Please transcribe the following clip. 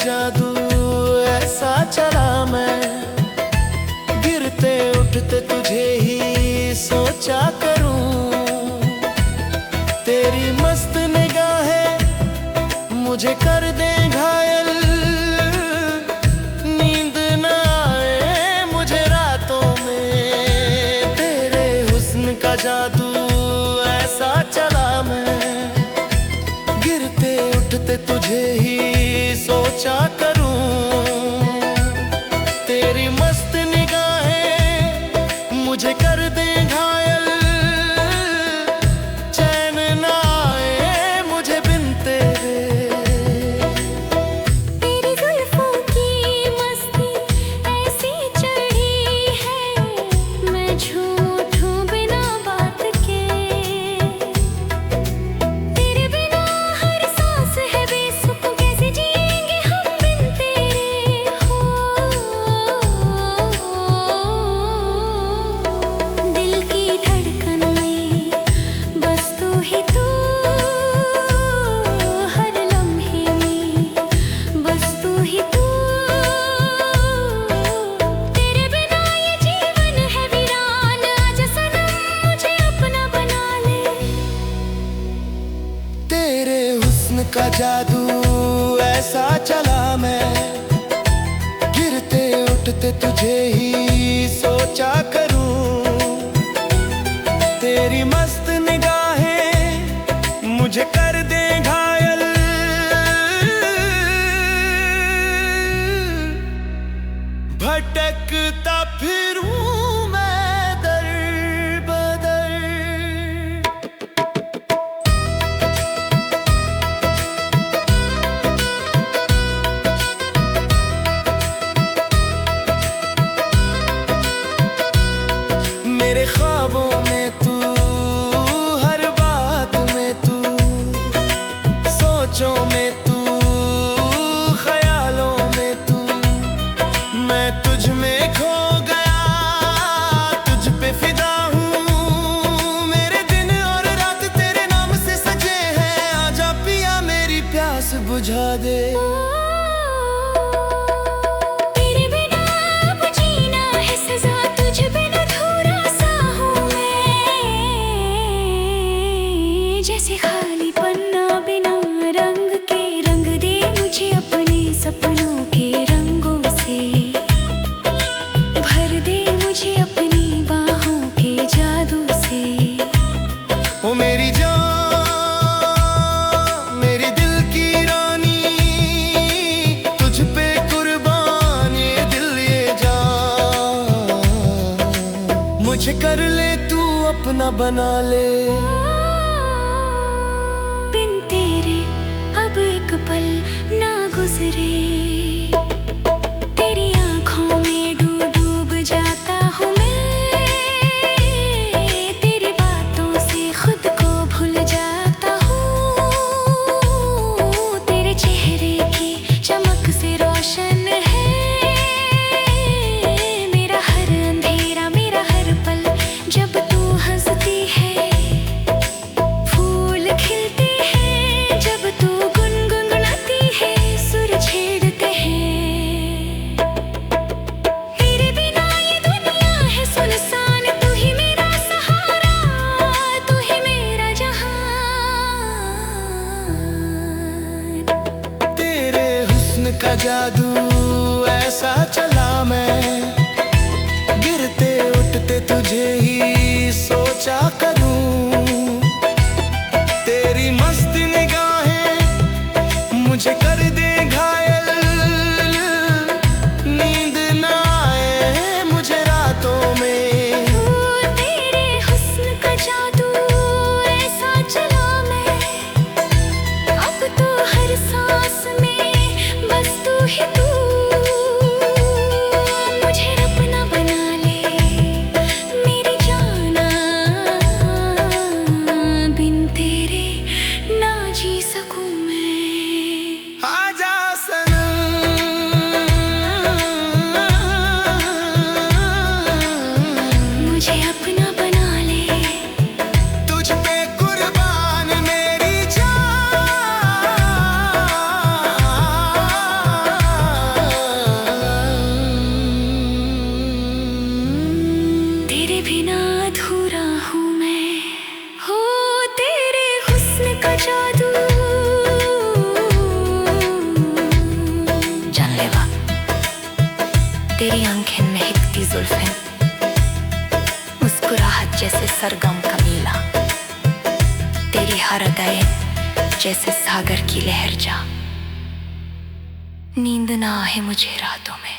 जादू ऐसा चला मैं, गिरते उठते तुझे ही सोचा करूं। तेरी मस्त निगाहें मुझे कर दे घायल, नींद न आए मुझे रातों में। तेरे हुस्न का जादू ऐसा चला मैं, गिरते उठते तुझे ही सोचा करूं। तेरी मस्त निगाहें मुझे कर दे घायल, चैन ना आए मुझे बिन तेरे। तेरी जुल्फों की मस्ती ऐसी चढ़ी है, मैं झूम उठूं बिना बात के। तेरे बिना हर सांस है बेसुध, कैसे जिएंगे हम बिन तेरे। हो दिल की धड़कन में बस तू ही तू, हर लम्हे में बस तू ही तू। तेरे बिना ये जीवन है वीरान, आजा सनम मुझे अपना बना ले। तेरे हुस्न का जादू ऐसा चला मैं, गिरते उठते तुझे ही सोचा करूं। तेरी मस्त निगाहें मुझे कर दे घायल, भटकता फिरूं मैं दर बदर। मेरे ख्वाबों में तू, हर बात में तू, सोचों में तू, ख्यालों में तू। मैं तुझ में खो गया, तुझ पे फिदा हूँ। मेरे दिन और रात तेरे नाम से सजे हैं, आजा पिया मेरी प्यास बुझा दे। तेरे बिना अब जीना है सजा, तुझ बिना अधूरा सा हूँ मैं। जैसे खाली पन्ना बिना रंग के, रंग दे मुझे अपने सपनों के रंगों से। भर दे मुझे अपनी बाहों के जादू से। ओ मेरी जान, मेरी दिल की रानी, तुझ पे कुर्बान ये दिल ये जान। मुझे कर ले तू अपना बना ले। बिन तेरे अब एक पल ना गुजरे, तेरी आँखों में डूब डूब जाता हूँ मैं। तेरी बातों से खुद को भूल जाता हूँ। तेरे चेहरे की चमक से रोशन है मेरा हर अंधेरा, मेरा हर पल। जब तू हंसती है तेरी आंखें महकती जुल्फें, मुस्कुराहट जैसे सरगम का मीला, तेरी हर अदाएं जैसे सागर की लहर जा। नींद ना आए मुझे रातों में,